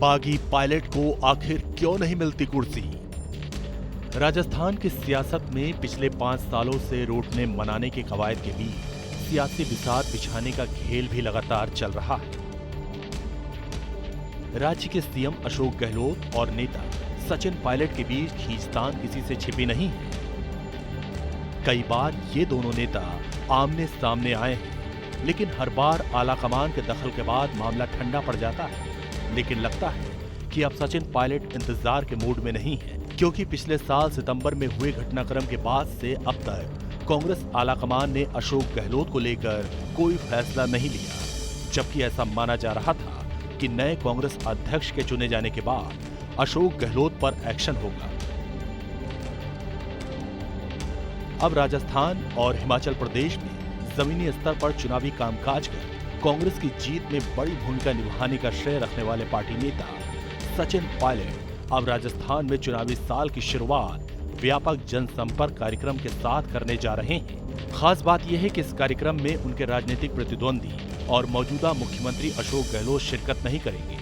बागी पायलट को आखिर क्यों नहीं मिलती कुर्सी? राजस्थान की सियासत में पिछले 5 सालों से रोटने मनाने के कवायद के बीच सियासी बिसात बिछाने का खेल भी लगातार चल रहा है। राज्य के सीएम अशोक गहलोत और नेता सचिन पायलट के बीच खींचतान किसी से छिपी नहीं है। कई बार ये दोनों नेता आमने सामने आए हैं, लेकिन हर बार आलाकमान के दखल के बाद मामला ठंडा पड़ जाता है। लेकिन लगता है कि अब सचिन पायलट इंतजार के मूड में नहीं है, क्योंकि पिछले साल सितंबर में हुए घटनाक्रम के बाद से अब तक कांग्रेस आलाकमान ने अशोक गहलोत को लेकर कोई फैसला नहीं लिया, जबकि ऐसा माना जा रहा था कि नए कांग्रेस अध्यक्ष के चुने जाने के बाद अशोक गहलोत पर एक्शन होगा। अब राजस्थान और हिमाचल प्रदेश में जमीनी स्तर पर चुनावी कामकाज कर कांग्रेस की जीत में बड़ी भूमिका निभाने का श्रेय रखने वाले पार्टी नेता सचिन पायलट अब राजस्थान में चुनावी साल की शुरुआत व्यापक जनसंपर्क कार्यक्रम के साथ करने जा रहे हैं। खास बात यह है कि इस कार्यक्रम में उनके राजनीतिक प्रतिद्वंदी और मौजूदा मुख्यमंत्री अशोक गहलोत शिरकत नहीं करेंगे,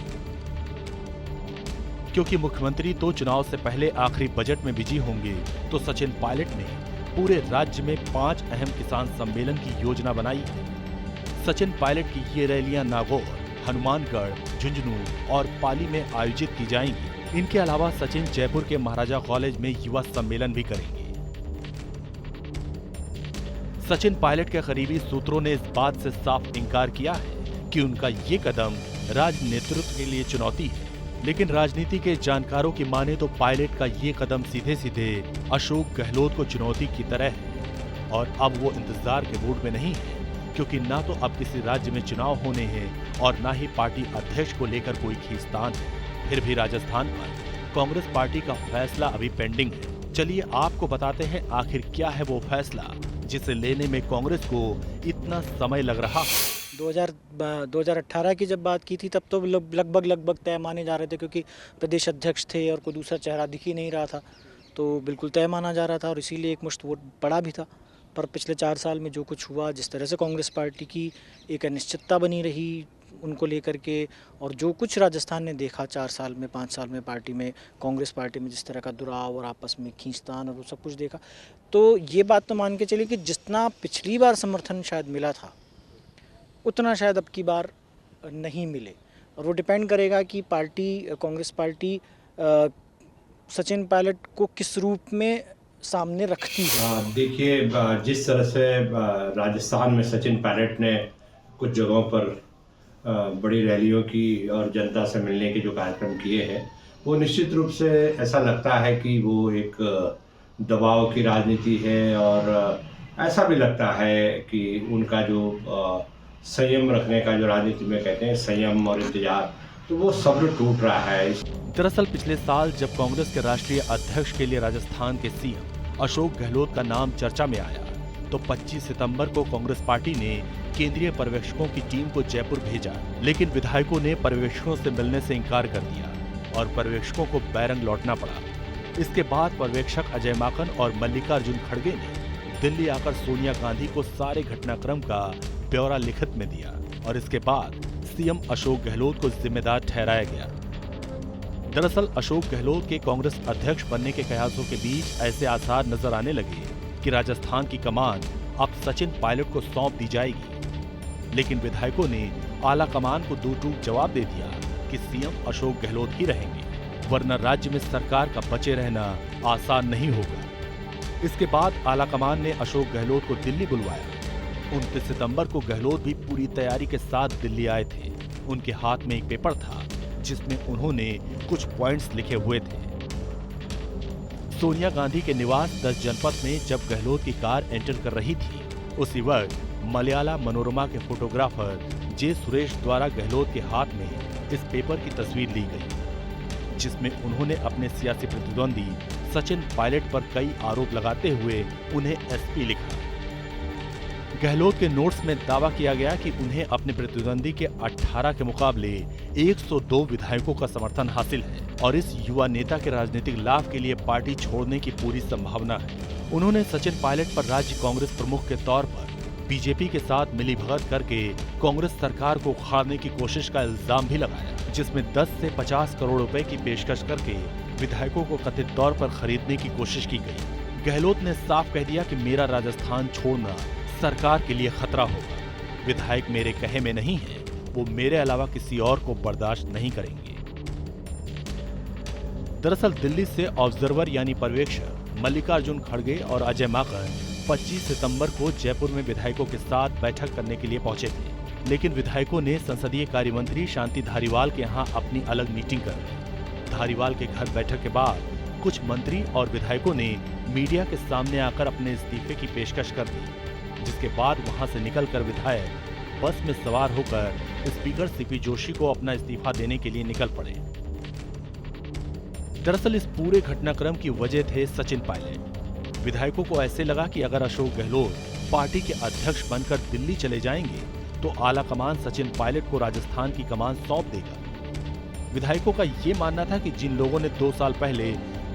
क्योंकि मुख्यमंत्री तो चुनाव से पहले आखिरी बजट में बिजी होंगे। तो सचिन पायलट ने पूरे राज्य में 5 अहम किसान सम्मेलन की योजना बनाई है। सचिन पायलट की ये रैलियां नागौर, हनुमानगढ़, झुंझुनू और पाली में आयोजित की जाएंगी। इनके अलावा सचिन जयपुर के महाराजा कॉलेज में युवा सम्मेलन भी करेंगे। सचिन पायलट के करीबी सूत्रों ने इस बात से साफ इनकार किया है कि उनका ये कदम राज्य नेतृत्व के लिए चुनौती है, लेकिन राजनीति के जानकारों की माने तो पायलट का ये कदम सीधे सीधे अशोक गहलोत को चुनौती की तरह है। और अब वो इंतजार के मूड में नहीं है, क्योंकि ना तो अब किसी राज्य में चुनाव होने हैं और ना ही पार्टी अध्यक्ष को लेकर कोई खींचतान है। फिर भी राजस्थान पर कांग्रेस पार्टी का फैसला अभी पेंडिंग है। चलिए आपको बताते हैं आखिर क्या है वो फैसला जिसे लेने में कांग्रेस को इतना समय लग रहा है। 2018 की जब बात की थी तब तो लगभग तय माने जा रहे थे, क्योंकि प्रदेश अध्यक्ष थे और कोई दूसरा चेहरा दिख ही नहीं रहा था, तो बिल्कुल तय माना जा रहा था और इसीलिए एक मुश्त वोट पड़ा भी था। पर पिछले 4 साल में जो कुछ हुआ, जिस तरह से कांग्रेस पार्टी की एक अनिश्चितता बनी रही उनको लेकर के, और जो कुछ राजस्थान ने देखा 4 साल में 5 साल में पार्टी में, कांग्रेस पार्टी में जिस तरह का दुराव और आपस में खींचतान और वो सब कुछ देखा, तो ये बात तो मान के चलिए कि जितना पिछली बार समर्थन शायद मिला था उतना शायद अब की बार नहीं मिले। और वो डिपेंड करेगा कि कांग्रेस पार्टी सचिन पायलट को किस रूप में सामने रखती है। देखिए, जिस तरह से राजस्थान में सचिन पायलट ने कुछ जगहों पर बड़ी रैलियों की और जनता से मिलने के जो कार्यक्रम किए हैं, वो निश्चित रूप से ऐसा लगता है कि वो एक दबाव की राजनीति है। और ऐसा भी लगता है कि उनका जो संयम रखने का, जो राजनीति में कहते हैं संयम और इंतजार, तो वो सब्र टूट रहा है। दरअसल पिछले साल जब कांग्रेस के राष्ट्रीय अध्यक्ष के लिए राजस्थान के सीएम अशोक गहलोत का नाम चर्चा में आया, तो 25 सितंबर को कांग्रेस पार्टी ने केंद्रीय पर्यवेक्षकों की टीम को जयपुर भेजा, लेकिन विधायकों ने पर्यवेक्षकों से मिलने से इंकार कर दिया और पर्यवेक्षकों को बैरंग लौटना पड़ा। इसके बाद पर्यवेक्षक अजय माकन और मल्लिकार्जुन खड़गे ने दिल्ली आकर सोनिया गांधी को सारे घटनाक्रम का ब्यौरा लिखित में दिया और इसके बाद सीएम अशोक गहलोत को जिम्मेदार ठहराया गया। दरअसल अशोक गहलोत के कांग्रेस अध्यक्ष बनने के कयासों के बीच ऐसे आसार नजर आने लगे कि राजस्थान की कमान अब सचिन पायलट को सौंप दी जाएगी, लेकिन विधायकों ने आला कमान को दो टूक जवाब दे दिया कि सीएम अशोक गहलोत ही रहेंगे, वरना राज्य में सरकार का बचे रहना आसान नहीं होगा। इसके बाद आला कमान ने अशोक गहलोत को दिल्ली बुलवाया। 29 सितंबर को गहलोत भी पूरी तैयारी के साथ दिल्ली आए थे। उनके हाथ में एक पेपर था जिसमें उन्होंने कुछ पॉइंट्स लिखे हुए थे। सोनिया गांधी के निवास 10 जनपद में जब गहलोत की कार एंटर कर रही थी, उसी वक्त मलयाला मनोरमा के फोटोग्राफर जे सुरेश द्वारा गहलोत के हाथ में इस पेपर की तस्वीर ली गई, जिसमें उन्होंने अपने सियासी प्रतिद्वंदी सचिन पायलट पर कई आरोप लगाते हुए उन्हें एसपी लिखा। गहलोत के नोट्स में दावा किया गया कि उन्हें अपने प्रतिद्वंदी के 18 के मुकाबले 102 विधायकों का समर्थन हासिल है और इस युवा नेता के राजनीतिक लाभ के लिए पार्टी छोड़ने की पूरी संभावना है। उन्होंने सचिन पायलट पर राज्य कांग्रेस प्रमुख के तौर पर बीजेपी के साथ मिलीभगत करके कांग्रेस सरकार को उखाड़ने की कोशिश का इल्जाम भी लगाया, जिसमें 10 से 50 करोड़ रुपए की पेशकश करके विधायकों को कथित तौर पर खरीदने की कोशिश की गई। गहलोत ने साफ कह दिया कि मेरा राजस्थान छोड़ना सरकार के लिए खतरा होगा। विधायक मेरे कहे में नहीं है, वो मेरे अलावा किसी और को बर्दाश्त नहीं करेंगे। दरअसल दिल्ली से ऑब्जर्वर यानी पर्यवेक्षक मल्लिकार्जुन खड़गे और अजय माकन 25 सितंबर को जयपुर में विधायकों के साथ बैठक करने के लिए पहुंचे थे, लेकिन विधायकों ने संसदीय कार्य मंत्री शांति धारीवाल के यहाँ अपनी अलग मीटिंग कर ली। धारीवाल के घर बैठक के बाद कुछ मंत्री और विधायकों ने मीडिया के सामने आकर अपने इस्तीफे की पेशकश कर दी, जिसके बाद वहां से निकलकर विधायक बस में सवार होकर स्पीकर सीपी जोशी को अपना इस्तीफा देने के लिए निकल पड़े। दरअसल इस पूरे घटनाक्रम की वजह थे सचिन पायलट। विधायकों को ऐसे लगा कि अगर अशोक गहलोत पार्टी के अध्यक्ष बनकर दिल्ली चले जाएंगे तो आला कमान सचिन पायलट को राजस्थान की कमान सौंप देगा। विधायकों का ये मानना था कि जिन लोगों ने 2 साल पहले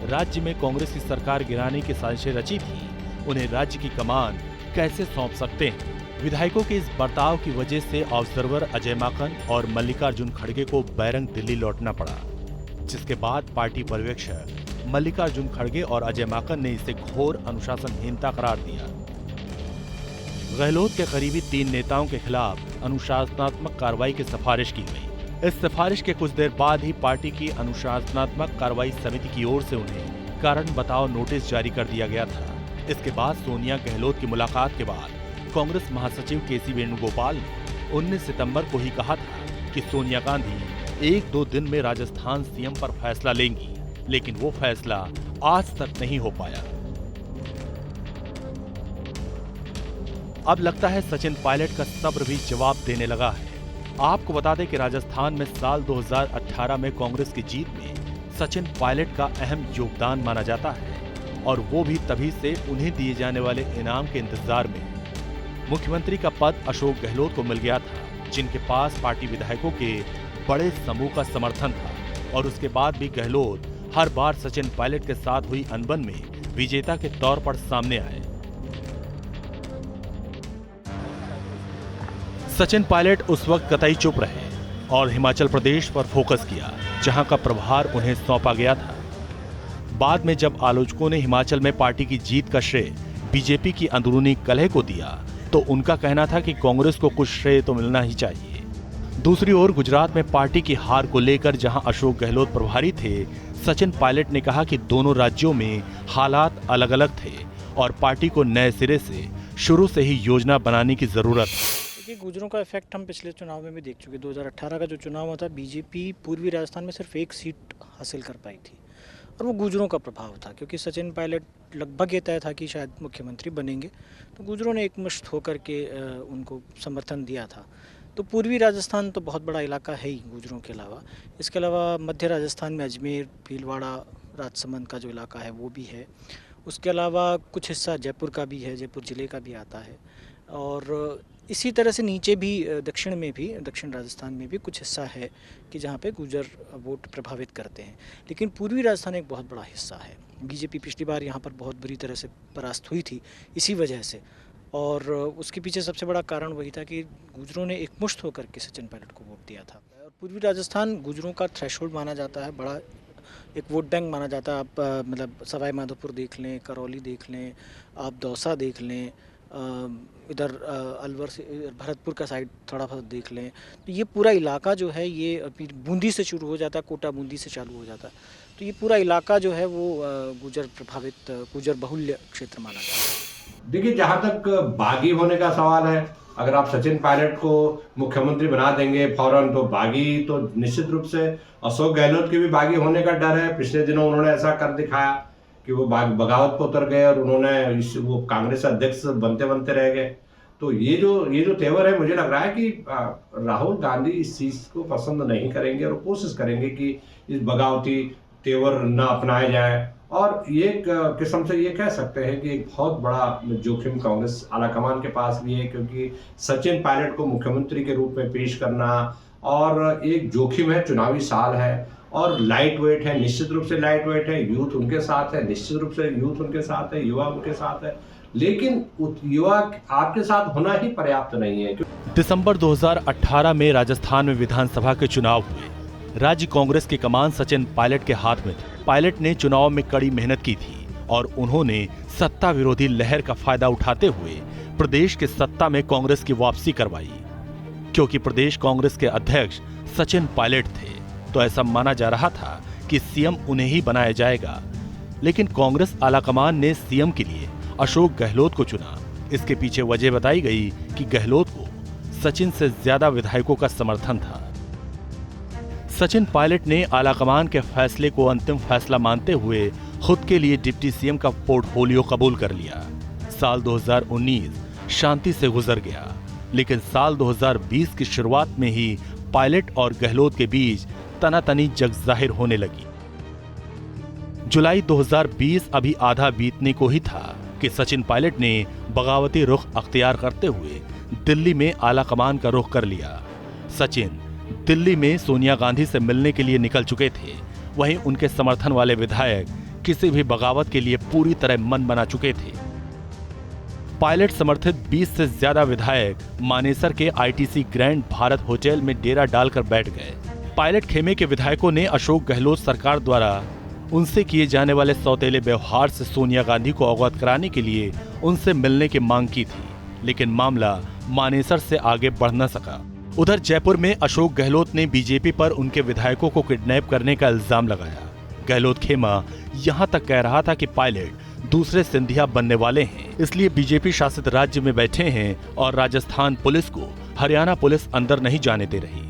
राज्य में कांग्रेस की सरकार गिराने की साजिशें रची थी, उन्हें राज्य की कमान कैसे सौंप सकते हैं। विधायकों के इस बर्ताव की वजह से ऑब्जर्वर अजय माकन और मल्लिकार्जुन खड़गे को बैरंग दिल्ली लौटना पड़ा, जिसके बाद पार्टी पर्यवेक्षक मल्लिकार्जुन खड़गे और अजय माकन ने इसे घोर अनुशासनहीनता करार दिया। गहलोत के करीबी 3 नेताओं के खिलाफ अनुशासनात्मक कार्रवाई की सिफारिश की गई। इस सिफारिश के कुछ देर बाद ही पार्टी की अनुशासनात्मक कार्रवाई समिति की ओर से उन्हें कारण बताओ नोटिस जारी कर दिया गया था। इसके बाद सोनिया गहलोत की मुलाकात के बाद कांग्रेस महासचिव केसी वेणुगोपाल ने 19 सितंबर को ही कहा था कि सोनिया गांधी 1-2 दिन में राजस्थान सीएम पर फैसला लेंगी, लेकिन वो फैसला आज तक नहीं हो पाया। अब लगता है सचिन पायलट का सब्र भी जवाब देने लगा है। आपको बता दें कि राजस्थान में साल 2018 में कांग्रेस की जीत में सचिन पायलट का अहम योगदान माना जाता है, और वो भी तभी से उन्हें दिए जाने वाले इनाम के इंतजार में। मुख्यमंत्री का पद अशोक गहलोत को मिल गया था, जिनके पास पार्टी विधायकों के बड़े समूह का समर्थन था, और उसके बाद भी गहलोत हर बार सचिन पायलट के साथ हुई अनबन में विजेता के तौर पर सामने आए। सचिन पायलट उस वक्त कतई चुप रहे और हिमाचल प्रदेश पर फोकस किया, जहां का प्रभार उन्हें सौंपा गया था। बाद में जब आलोचकों ने हिमाचल में पार्टी की जीत का श्रेय बीजेपी की अंदरूनी कलह को दिया, तो उनका कहना था कि कांग्रेस को कुछ श्रेय तो मिलना ही चाहिए। दूसरी ओर गुजरात में पार्टी की हार को लेकर जहां अशोक गहलोत प्रभारी थे, सचिन पायलट ने कहा कि दोनों राज्यों में हालात अलग अलग थे और पार्टी को नए सिरे से शुरू से ही योजना बनाने की जरूरत है। देखिए, गुजरों का इफेक्ट हम पिछले चुनाव में भी देख चुके। 2018 का जो चुनाव हुआ था, बीजेपी पूर्वी राजस्थान में सिर्फ 1 सीट हासिल कर पाई थी, और वो गुजरों का प्रभाव था, क्योंकि सचिन पायलट लगभग ये तय था कि शायद मुख्यमंत्री बनेंगे, तो गुजरों ने एकमुश्त होकर के उनको समर्थन दिया था। तो पूर्वी राजस्थान तो बहुत बड़ा इलाका है ही गुजरों के अलावा। इसके अलावा मध्य राजस्थान में अजमेर, भीलवाड़ा, राजसमंद का जो इलाका है वो भी है। उसके अलावा कुछ हिस्सा जयपुर का भी है, जयपुर ज़िले का भी आता है, और इसी तरह से नीचे भी दक्षिण में भी, दक्षिण राजस्थान में भी कुछ हिस्सा है कि जहाँ पे गुजर वोट प्रभावित करते हैं। लेकिन पूर्वी राजस्थान एक बहुत बड़ा हिस्सा है। बीजेपी पिछली बार यहाँ पर बहुत बुरी तरह से परास्त हुई थी इसी वजह से, और उसके पीछे सबसे बड़ा कारण वही था कि गुजरों ने एकमुश्त होकर के सचिन पायलट को वोट दिया था। और पूर्वी राजस्थान गुजरों का थ्रेशोल्ड माना जाता है, बड़ा एक वोट बैंक माना जाता है। आप मतलब सवाई माधोपुर देख लें, करौली देख लें, आप दौसा देख लें, इधर अलवर से भरतपुर का साइड थोड़ा बहुत देख लें, तो ये पूरा इलाका जो है ये बूंदी से शुरू हो जाता है, कोटा बूंदी से चालू हो जाता है। तो ये पूरा इलाका जो है वो गुजर प्रभावित, गुजर बहुल्य क्षेत्र माना जाता है। देखिए, जहाँ तक बागी होने का सवाल है, अगर आप सचिन पायलट को मुख्यमंत्री बना देंगे फौरन, तो बागी तो निश्चित रूप से अशोक गहलोत के भी बागी होने का डर है। पिछले दिनों उन्होंने ऐसा कर दिखाया कि वो बगावत पर उतर गए और उन्होंने वो कांग्रेस अध्यक्ष बनते बनते रह गए। तो ये जो तेवर है, मुझे लग रहा है कि राहुल गांधी इस चीज़ को पसंद नहीं करेंगे और कोशिश करेंगे कि इस बगावती तेवर न अपनाए जाए। और ये किस्म से ये कह सकते हैं कि एक बहुत बड़ा जोखिम कांग्रेस आलाकमान के पास भी है, क्योंकि सचिन पायलट को मुख्यमंत्री के रूप में पेश करना और एक जोखिम है, चुनावी साल है और लाइट वेट है, निश्चित रूप से लाइट वेट है। यूथ उनके साथ है, निश्चित रूप से यूथ उनके साथ है, युवा उनके साथ है। लेकिन युवा आपके साथ होना ही पर्याप्त नहीं है। दिसंबर 2018 में राजस्थान में विधानसभा के चुनाव हुए। राज्य कांग्रेस की कमान सचिन पायलट के हाथ में थी। पायलट ने चुनाव में कड़ी मेहनत की थी और उन्होंने सत्ता विरोधी लहर का फायदा उठाते हुए प्रदेश के सत्ता में कांग्रेस की वापसी करवाई। क्योंकि प्रदेश कांग्रेस के अध्यक्ष सचिन पायलट थे तो ऐसा माना जा रहा था कि सीएम उन्हें ही बनाया जाएगा। लेकिन कांग्रेस आलाकमान ने सीएम के लिए अशोक गहलोत को चुना। इसके पीछे वजह बताई गई कि गहलोत को सचिन से ज्यादा विधायकों का समर्थन था। सचिन पायलट ने आलाकमान के फैसले को अंतिम फैसला मानते हुए खुद के लिए डिप्टी सीएम का पोर्टफोलियो कबूल कर लिया। साल 2019 शांति से गुजर गया, लेकिन साल 2020 की शुरुआत में ही पायलट और गहलोत के बीच तनातनी जग जाहिर होने लगी। जुलाई 2020 अभी आधा बीतने को ही था कि सचिन पायलट ने बगावती रुख अख्तियार करते हुए दिल्ली में आलाकमान का रुख कर लिया। सचिन दिल्ली में सोनिया गांधी से मिलने के लिए निकल चुके थे। वहीं उनके समर्थन वाले विधायक किसी भी बगावत के लिए पूरी तरह मन बना चुके थे। पायलट समर्थित 20 से ज्यादा विधायक मानेसर के आईटीसी ग्रैंड भारत होटल में डेरा डालकर बैठ गए। पायलट खेमे के विधायकों ने अशोक गहलोत सरकार द्वारा उनसे किए जाने वाले सौतेले व्यवहार से सोनिया गांधी को अवगत कराने के लिए उनसे मिलने की मांग की थी, लेकिन मामला मानेसर से आगे बढ़ न सका। उधर जयपुर में अशोक गहलोत ने बीजेपी पर उनके विधायकों को किडनैप करने का इल्जाम लगाया। गहलोत खेमा यहां तक कह रहा था कि पायलट दूसरे सिंधिया बनने वाले हैं, इसलिए बीजेपी शासित राज्य में बैठे हैं और राजस्थान पुलिस को हरियाणा पुलिस अंदर नहीं जाने दे रही।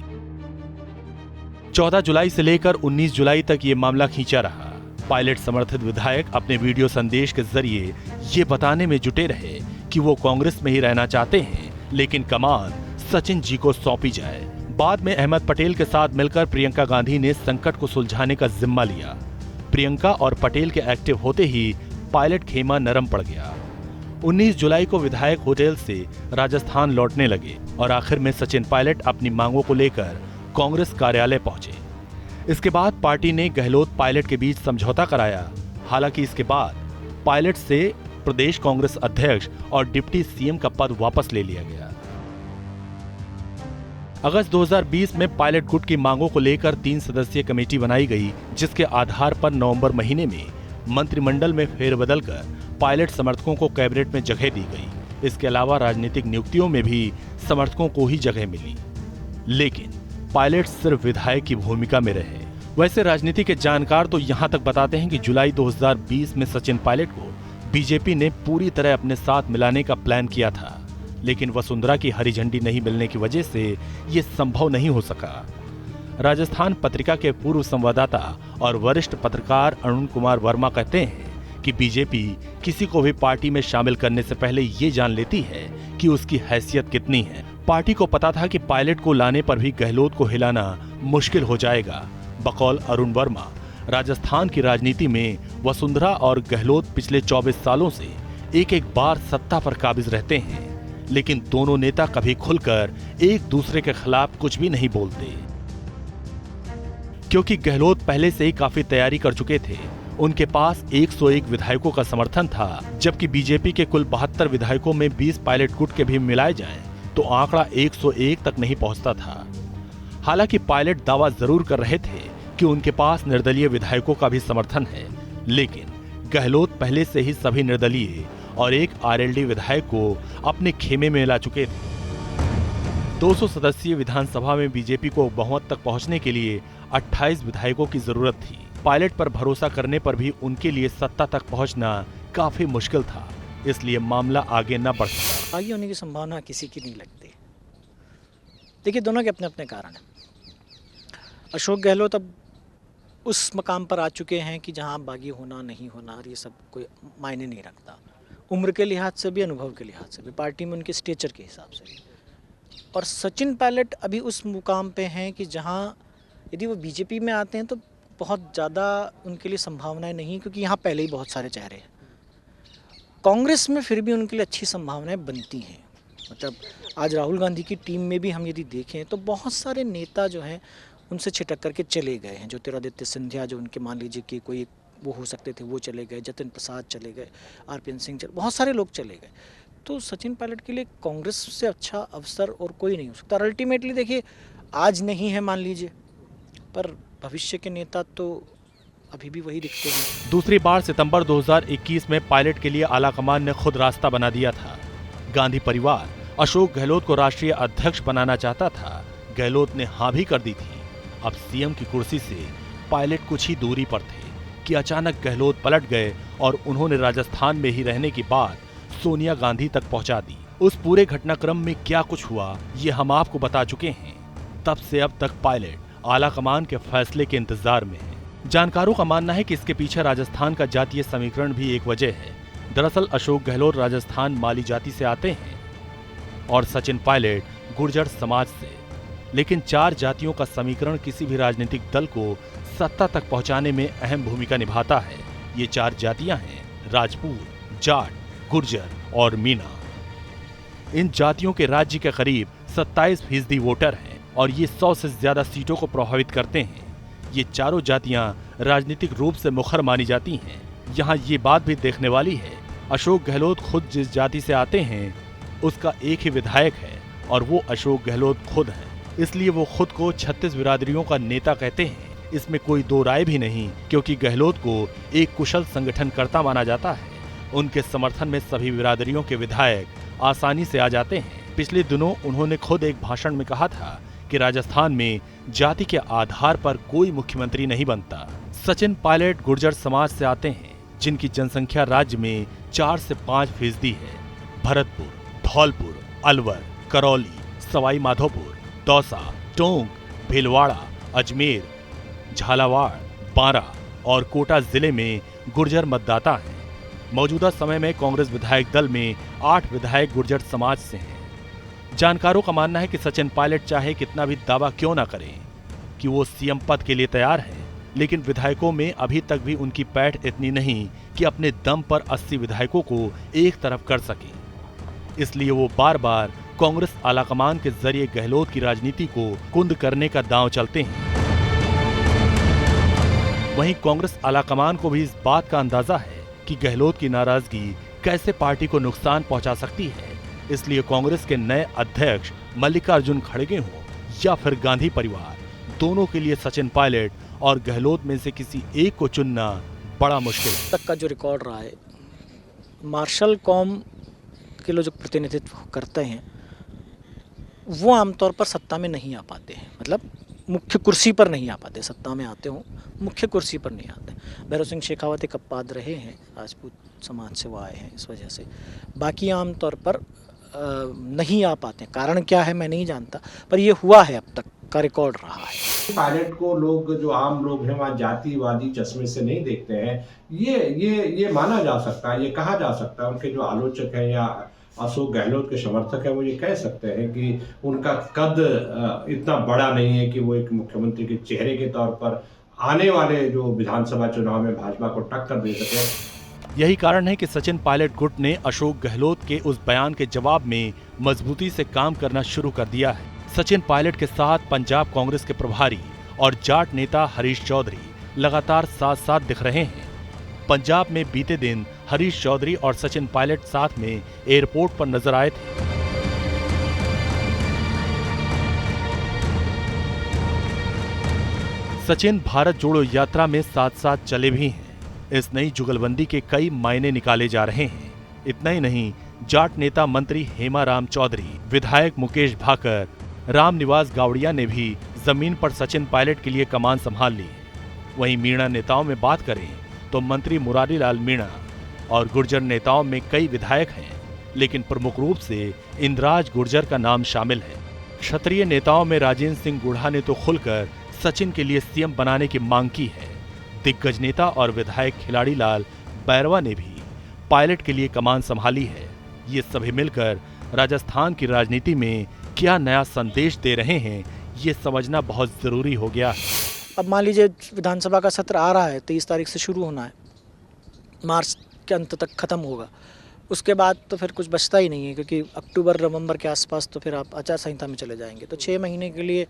14 जुलाई से लेकर 19 जुलाई तक ये मामला खींचा रहा। पायलट समर्थित विधायक अपने वीडियो संदेश के जरिए ये बताने में जुटे रहे कि वो कांग्रेस में ही रहना चाहते हैं, लेकिन कमान सचिन जी को सौंपी जाए। बाद में अहमद पटेल के साथ मिलकर प्रियंका गांधी ने संकट को सुलझाने का जिम्मा लिया। प्रियंका और पटेल के एक्टिव होते ही पायलट खेमा नरम पड़ गया। 19 जुलाई को विधायक होटल से राजस्थान लौटने लगे और आखिर में सचिन पायलट अपनी मांगों को लेकर कांग्रेस कार्यालय पहुंचे। इसके बाद पार्टी ने गहलोत पायलट के बीच समझौता कराया। हालांकि इसके बाद पायलट से प्रदेश कांग्रेस अध्यक्ष और डिप्टी सीएम का पद वापस ले लिया गया। अगस्त 2020 में पायलट गुट की मांगों को लेकर 3 सदस्यीय कमेटी बनाई गई, जिसके आधार पर नवंबर महीने में मंत्रिमंडल में फेरबदल कर पायलट समर्थकों को कैबिनेट में जगह दी गई। इसके अलावा राजनीतिक नियुक्तियों में भी समर्थकों को ही जगह मिली, लेकिन पायलट सिर्फ विधायक की भूमिका में रहे। वैसे राजनीति के जानकार तो यहां तक बताते हैं कि जुलाई 2020 में सचिन पायलट को बीजेपी ने पूरी तरह अपने साथ मिलाने का प्लान किया था, लेकिन वसुंधरा की हरी झंडी नहीं मिलने की वजह से ये संभव नहीं हो सका। राजस्थान पत्रिका के पूर्व संवाददाता और वरिष्ठ पत्रकार अरुण कुमार वर्मा कहते हैं कि बीजेपी किसी को भी पार्टी में शामिल करने से पहले ये जान लेती है कि उसकी हैसियत कितनी है। पार्टी को पता था कि पायलट को लाने पर भी गहलोत को हिलाना मुश्किल हो जाएगा। बकौल अरुण वर्मा, राजस्थान की राजनीति में वसुंधरा और गहलोत पिछले 24 सालों से एक बार सत्ता पर काबिज रहते हैं, लेकिन दोनों नेता कभी खुलकर एक दूसरे के खिलाफ कुछ भी नहीं बोलते। क्योंकि गहलोत पहले से ही काफी तैयारी कर चुके थे। उनके पास 101 विधायकों का समर्थन था, जबकि बीजेपी के कुल 72 विधायकों में 20 पायलट गुट के भी मिलाए जाएं तो आंकड़ा 101 तक नहीं पहुंचता था। हालांकि पायलट दावा जरूर कर रहे थे कि उनके पास निर्दलीय विधायकों का भी समर्थन है, लेकिन गहलोत पहले से ही सभी निर्दलीय और एक आरएलडी विधायक को अपने खेमे में ला चुके थे। 200 सदस्यीय विधानसभा में बीजेपी को बहुमत तक पहुंचने के लिए 28 विधायकों की जरूरत थी। पायलट पर भरोसा करने पर भी उनके लिए सत्ता तक पहुंचना काफी मुश्किल था, इसलिए मामला आगे न बढ़ सका। आगे होने की संभावना किसी की नहीं लगती। देखिए, दोनों के अपने अपने कारण हैं। अशोक गहलोत अब उस मकाम पर आ चुके हैं कि जहां बागी होना नहीं होना और ये सब कोई मायने नहीं रखता। उम्र के लिहाज से भी, अनुभव के लिहाज से भी, पार्टी में उनके स्टेचर के हिसाब से भी। और सचिन पायलट अभी उस मुकाम पे हैं कि जहां यदि वो बीजेपी में आते हैं तो बहुत ज़्यादा उनके लिए संभावनाएं नहीं, क्योंकि यहाँ पहले ही बहुत सारे चेहरे हैं। कांग्रेस में फिर भी उनके लिए अच्छी संभावनाएं बनती हैं। मतलब आज राहुल गांधी की टीम में भी हम यदि देखें तो बहुत सारे नेता जो हैं उनसे छिटक करके चले गए हैं। ज्योतिरादित्य सिंधिया जो उनके मान लीजिए कि कोई वो हो सकते थे वो चले गए, जतिन प्रसाद चले गए, आरपीएन सिंह बहुत सारे लोग चले गए। तो सचिन पायलट के लिए कांग्रेस से अच्छा अवसर और कोई नहीं हो सकता। और अल्टीमेटली देखिए, आज नहीं है मान लीजिए, पर भविष्य के नेता तो अभी भी वही दिखते हैं। दूसरी बार सितंबर 2021 में पायलट के लिए आलाकमान ने खुद रास्ता बना दिया था। गांधी परिवार अशोक गहलोत को राष्ट्रीय अध्यक्ष बनाना चाहता था। गहलोत ने हाँ भी कर दी थी। अब सीएम की कुर्सी से पायलट कुछ ही दूरी पर थे कि अचानक गहलोत पलट गए और उन्होंने राजस्थान में ही रहने की बात सोनिया गांधी तक पहुंचा दी। उस पूरे घटनाक्रम में क्या कुछ हुआ ये हम आपको बता चुके हैं। तब से अब तक पायलट आलाकमान के फैसले के इंतजार में है। जानकारों का मानना है कि इसके पीछे राजस्थान का जातीय समीकरण भी एक वजह है। दरअसल अशोक गहलोत राजस्थान माली जाति से आते हैं और सचिन पायलट गुर्जर समाज से। लेकिन 4 जातियों का समीकरण किसी भी राजनीतिक दल को सत्ता तक पहुंचाने में अहम भूमिका निभाता है। ये 4 जातियां हैं राजपूत, जाट, गुर्जर और मीणा। इन जातियों के राज्य के करीब 27% वोटर हैं और ये 100 से ज्यादा सीटों को प्रभावित करते हैं। ये चारों जातियां राजनीतिक रूप से मुखर मानी जाती हैं। यहाँ ये बात भी देखने वाली है, अशोक गहलोत खुद जिस जाति से आते हैं उसका एक ही विधायक है और वो अशोक गहलोत खुद हैं। इसलिए वो खुद को 36 बिरादरियों का नेता कहते हैं। इसमें कोई दो राय भी नहीं, क्योंकि गहलोत को एक कुशल संगठनकर्ता माना जाता है। उनके समर्थन में सभी बिरादरियों के विधायक आसानी से आ जाते हैं। पिछले दिनों उन्होंने खुद एक भाषण में कहा था कि राजस्थान में जाति के आधार पर कोई मुख्यमंत्री नहीं बनता। सचिन पायलट गुर्जर समाज से आते हैं, जिनकी जनसंख्या राज्य में 4 से 5% है। भरतपुर, धौलपुर, अलवर, करौली, सवाई माधोपुर, दौसा, टोंक, भीलवाड़ा, अजमेर, झालावाड़, बांरा और कोटा जिले में गुर्जर मतदाता हैं। मौजूदा समय में कांग्रेस विधायक दल में 8 विधायक गुर्जर समाज से हैं। जानकारों का मानना है कि सचिन पायलट चाहे कितना भी दावा क्यों ना करें कि वो सीएम पद के लिए तैयार हैं, लेकिन विधायकों में अभी तक भी उनकी पैठ इतनी नहीं कि अपने दम पर 80 विधायकों को एक तरफ कर सकें। इसलिए वो बार बार कांग्रेस आलाकमान के जरिए गहलोत की राजनीति को कुंद करने का दांव चलते हैं। वहीं कांग्रेस आलाकमान को भी इस बात का अंदाजा है कि गहलोत की नाराजगी कैसे पार्टी को नुकसान पहुंचा सकती है। इसलिए कांग्रेस के नए अध्यक्ष मल्लिकार्जुन खड़गे हों या फिर गांधी परिवार, दोनों के लिए सचिन पायलट और गहलोत में से किसी एक को चुनना बड़ा मुश्किल है। तक का जो रिकॉर्ड रहा है, मार्शल कौम के लोग जो प्रतिनिधित्व करते हैं वो आमतौर पर सत्ता में नहीं आ पाते हैं। मतलब मुख्य कुर्सी पर नहीं आ पाते। सत्ता में आते हों, मुख्य कुर्सी पर नहीं आते। भैरव सिंह शेखावत एक अपवाद रहे हैं, राजपूत समाज से वो आए हैं, इस वजह से। बाकी आमतौर पर नहीं आ पाते। कारण क्या है मैं नहीं जानता, पर ये हुआ है, अब तक का रिकॉर्ड रहा है। पायलट को लोग, जो आम लोग हैं, वहाँ जातिवादी चश्मे से नहीं देखते हैं। ये माना जा सकता है, ये कहा जा सकता है। उनके जो आलोचक हैं या अशोक गहलोत के समर्थक हैं, वो ये कह सकते हैं कि उनका कद इतना बड़ा नहीं है कि वो एक मुख्यमंत्री के चेहरे के तौर पर आने वाले जो विधानसभा चुनाव में भाजपा को टक्कर दे सके। यही कारण है कि सचिन पायलट गुट ने अशोक गहलोत के उस बयान के जवाब में मजबूती से काम करना शुरू कर दिया है। सचिन पायलट के साथ पंजाब कांग्रेस के प्रभारी और जाट नेता हरीश चौधरी लगातार साथ साथ दिख रहे हैं। पंजाब में बीते दिन हरीश चौधरी और सचिन पायलट साथ में एयरपोर्ट पर नजर आए थे। सचिन भारत जोड़ो यात्रा में साथ साथ चले भी हैं। इस नई जुगलबंदी के कई मायने निकाले जा रहे हैं। इतना ही नहीं, जाट नेता मंत्री हेमाराम चौधरी, विधायक मुकेश भाकर, रामनिवास गावड़िया ने भी जमीन पर सचिन पायलट के लिए कमान संभाल ली। वहीं मीणा नेताओं में बात करें तो मंत्री मुरारी लाल मीणा और गुर्जर नेताओं में कई विधायक हैं, लेकिन प्रमुख रूप से इंद्राज गुर्जर का नाम शामिल है। क्षत्रिय नेताओं में राजेंद्र सिंह गुढ़ा ने तो खुलकर सचिन के लिए सीएम बनाने की मांग की है। दिग्गज नेता और विधायक खिलाड़ी लाल बैरवा ने भी पायलट के लिए कमान संभाली है। ये सभी मिलकर राजस्थान की राजनीति में क्या नया संदेश दे रहे हैं, ये समझना बहुत जरूरी हो गया है। अब मान लीजिए विधानसभा का सत्र आ रहा है, 23 तारीख से शुरू होना है, मार्च के अंत तक खत्म होगा। उसके बाद तो फिर कुछ बचता ही नहीं है, क्योंकि अक्टूबर नवंबर के आसपास तो फिर आप आचार संहिता में चले जाएंगे। तो 6 महीने के लिए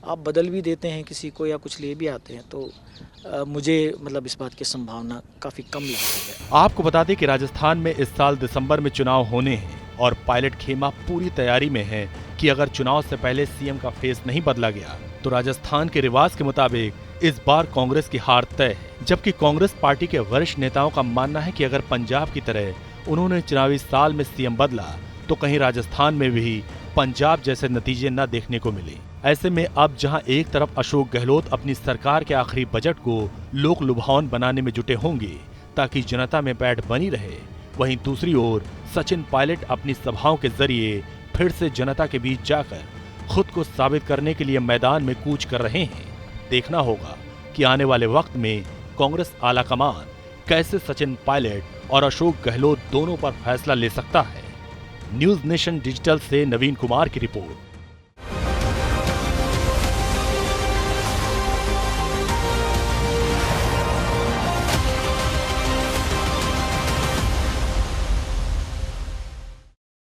आप बदल भी देते हैं किसी को या कुछ ले भी आते हैं, तो मुझे मतलब इस बात की संभावना काफ़ी कम लगती है। आपको बता दें कि राजस्थान में इस साल दिसंबर में चुनाव होने हैं और पायलट खेमा पूरी तैयारी में है कि अगर चुनाव से पहले सीएम का फेस नहीं बदला गया तो राजस्थान के रिवाज के मुताबिक इस बार कांग्रेस की हार तय है। जबकि कांग्रेस पार्टी के वरिष्ठ नेताओं का मानना है कि अगर पंजाब की तरह उन्होंने चुनावी साल में सीएम बदला तो कहीं राजस्थान में भी पंजाब जैसे नतीजे न देखने को मिले। ऐसे में अब जहां एक तरफ अशोक गहलोत अपनी सरकार के आखिरी बजट को लोक लुभावन बनाने में जुटे होंगे ताकि जनता में बैठ बनी रहे, वहीं दूसरी ओर सचिन पायलट अपनी सभाओं के जरिए फिर से जनता के बीच जाकर खुद को साबित करने के लिए मैदान में कूच कर रहे हैं। देखना होगा कि आने वाले वक्त में कांग्रेस आलाकमान कैसे सचिन पायलट और अशोक गहलोत दोनों पर फैसला ले सकता है। न्यूज नेशन डिजिटल से नवीन कुमार की रिपोर्ट।